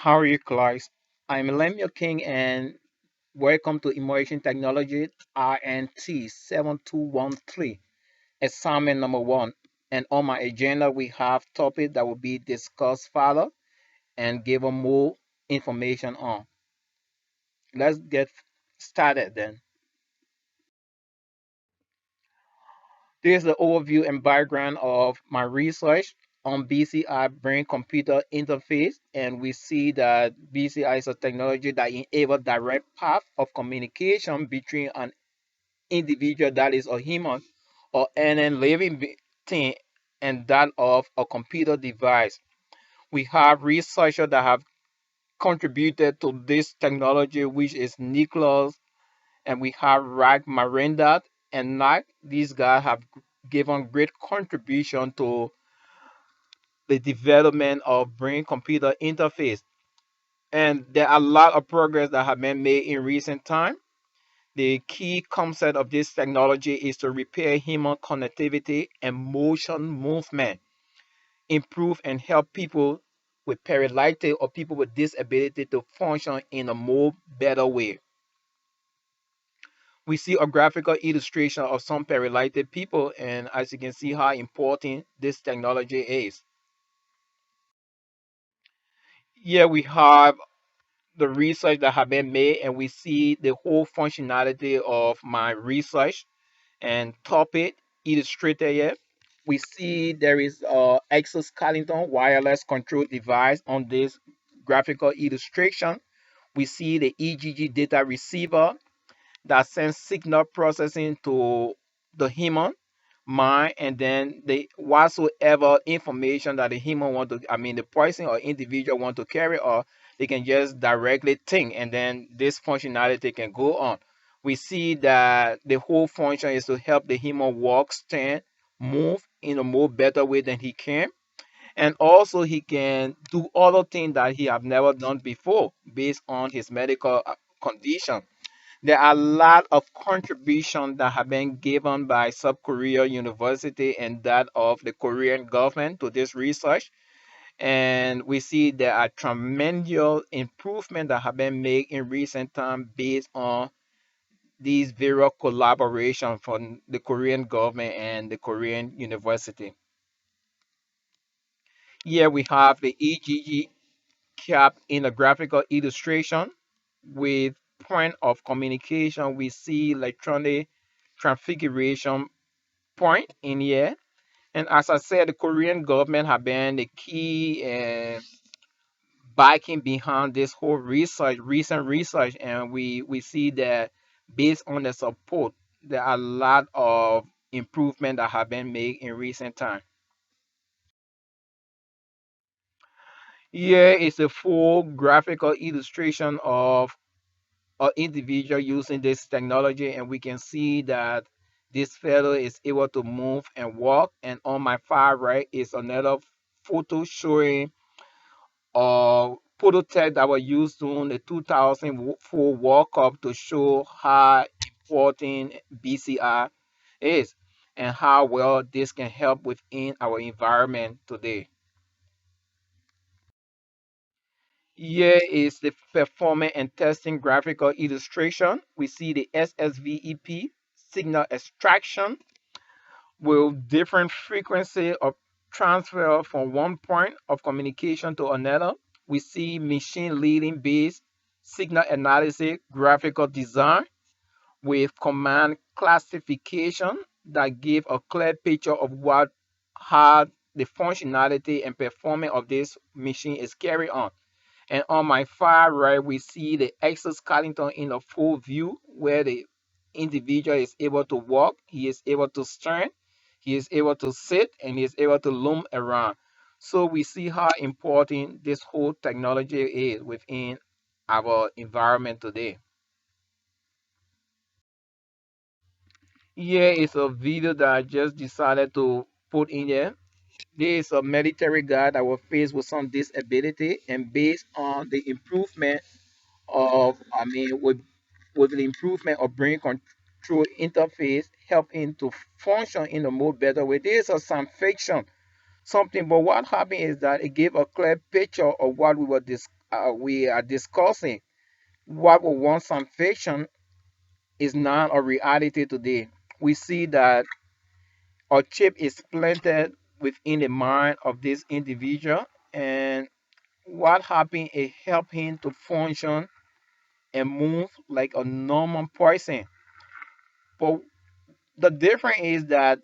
How are you, Clive? I'm Lemio King, and welcome to Immersion Technology INT 7213, assignment number one. And on my agenda, we have topic that will be discussed further and given more information on. Let's get started then. This is the overview and background of my research on BCI brain computer interface, and we see that BCI is a technology that enables direct path of communication between an individual, that is a human or any living thing, and that of a computer device. We have researchers that have contributed to this technology, which is Nicholas, and we have Rag Marindat and Nak. These guys have given great contribution to the development of brain computer interface. And there are a lot of progress that have been made in recent time. The key concept of this technology is to repair human connectivity and motion movement, improve and help people with paralytic or people with disability to function in a more better way. We see a graphical illustration of some paralytic people, and as you can see how important this technology is. Here we have the research that have been made, and we see the whole functionality of my research and topic illustrated here. We see there is a exoskeleton wireless control device on this graphical illustration. We see the EGG data receiver that sends signal processing to the human mind, and then the whatsoever information that the human want to, the person or individual want to carry, or they can just directly think, and then this functionality can go on. We see that the whole function is to help the human walk, stand, move in a more better way than he can, and also he can do other things that he have never done before based on his medical condition. There are a lot of contributions that have been given by South Korea University and that of the Korean government to this research. And we see there are tremendous improvements that have been made in recent time based on these various collaborations from the Korean government and the Korean university. Here we have the EGG cap in a graphical illustration with point of communication. We see electronic configuration point in here. And as I said, the Korean government have been the key backing behind this whole research, recent research, and we see that based on the support, there are a lot of improvement that have been made in recent time. Here is a full graphical illustration of an individual using this technology, and we can see that this fellow is able to move and walk. And on my far right is another photo showing a prototype that was used during the 2004 World Cup to show how important BCI is and how well this can help within our environment today. Here is the performing and testing graphical illustration. We see the SSVEP signal extraction with different frequency of transfer from one point of communication to another. We see machine learning based signal analysis graphical design with command classification that give a clear picture of what how the functionality and performance of this machine is carried on. And on my far right, we see the exoskeleton in a full view where the individual is able to walk, he is able to stand, he is able to sit, and he is able to loom around. So we see how important this whole technology is within our environment today. Here is a video that I just decided to put in here. There is a military guy that was faced with some disability, and based on the improvement of with the improvement of brain control interface helping to function in a more better way. This is a science fiction something, but what happened is that it gave a clear picture of what we were we are discussing, what was once some fiction is now a reality today. We see that a chip is planted within the mind of this individual, and what happened, it helped him to function and move like a normal person. But the difference is that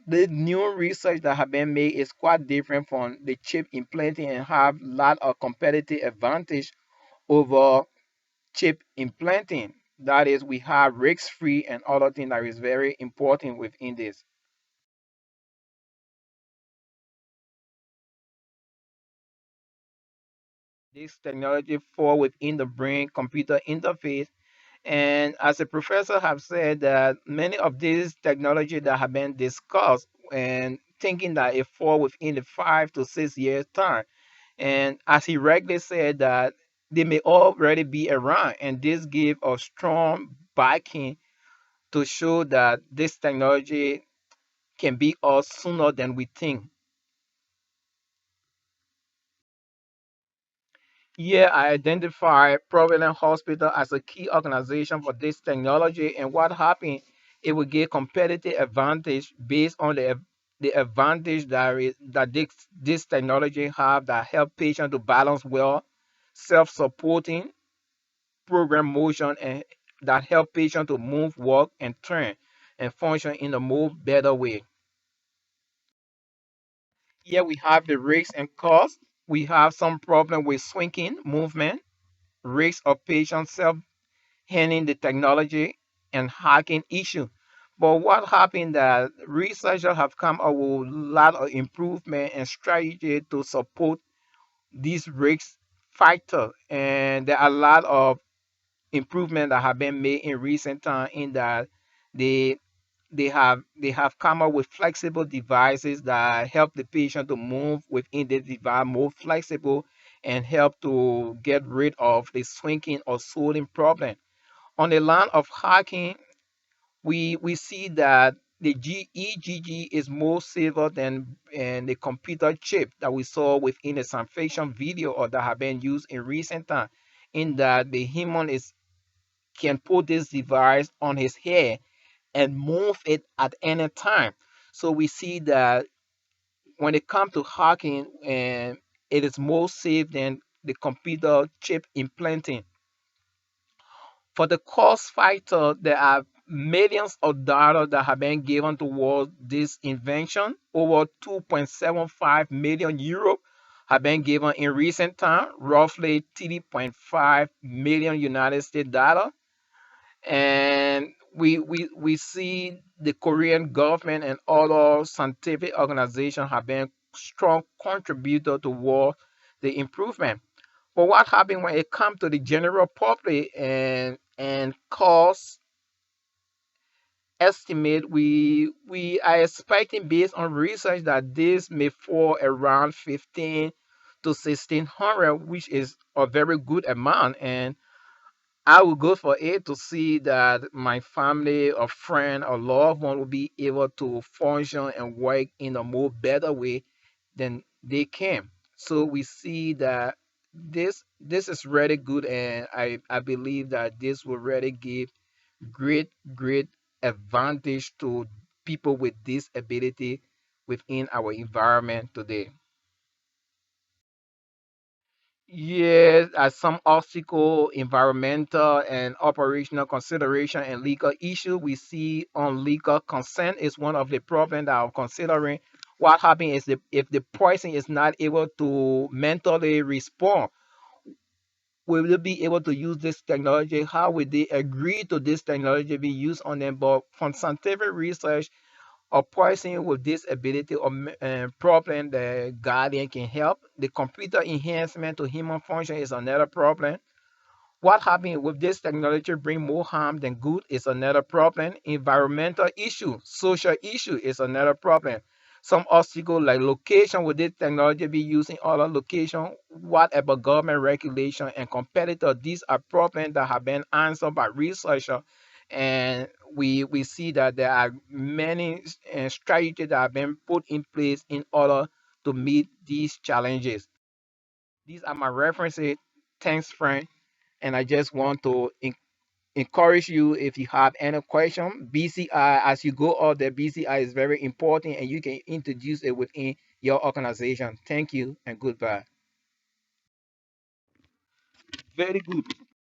the new research that have been made is quite different from the chip implanting and have a lot of competitive advantage over chip implanting. That is, we have risk free and other thing that is very important within this. This technology fall within the brain computer interface. And as a professor have said that many of these technology that have been discussed and thinking that it fall within the 5 to 6 years time. And as he regularly said that they may already be around, and this give a strong backing to show that this technology can be us sooner than we think. Yeah, I identify Providence Hospital as a key organization for this technology, and what happened, it will get competitive advantage based on the advantage that this technology have that help patients to balance well, self-supporting program motion, and that help patients to move, walk, and turn and function in a more better way. Here we have the risks and costs. We have some problem with swinging movement, risk of patient self-handling the technology, and hacking issue. But what happened that researchers have come up with a lot of improvement and strategy to support these risk factor, and there are a lot of improvement that have been made in recent time in that they they have come up with flexible devices that help the patient to move within the device more flexible and help to get rid of the swinging or swelling problem. On the line of hacking, we see that the EGG is more safer than and the computer chip that we saw within the science fiction video or that have been used in recent time. In that the human is can put this device on his head and move it at any time. So we see that when it comes to hacking, and it is more safe than the computer chip implanting. For the cost factor, there are millions of dollars that have been given towards this invention. Over 2.75 million euro have been given in recent time, roughly 3.5 million United States dollar. And we see the Korean government and other scientific organizations have been strong contributor toward the improvement. But what happened when it comes to the general public and cost estimate, we are expecting based on research that this may fall around 15 to 1600, which is a very good amount. And I would go for it to see that my family or friend or loved one will be able to function and work in a more better way than they can. So we see that this is really good, and I believe that this will really give great advantage to people with disability within our environment today. Yes, as some obstacle, environmental and operational consideration and legal issue, we see on legal consent is one of the problems that I'm considering. What happens is if the person is not able to mentally respond, will they be able to use this technology? How will they agree to this technology be used on them? But from scientific research, a person with disability or problem, the guardian can help. The computer enhancement to human function is another problem. What happens with this technology bring more harm than good is another problem. Environmental issue, social issue is another problem. Some obstacle like location, with this technology be used in other location. What about government regulation and competitor? These are problems that have been answered by researchers, and we see that there are many strategies that have been put in place in order to meet these challenges. These are my references. Thanks, friend. And I just want to encourage you, if you have any question, BCI, as you go out there, BCI is very important and you can introduce it within your organization. Thank you and goodbye. Very good.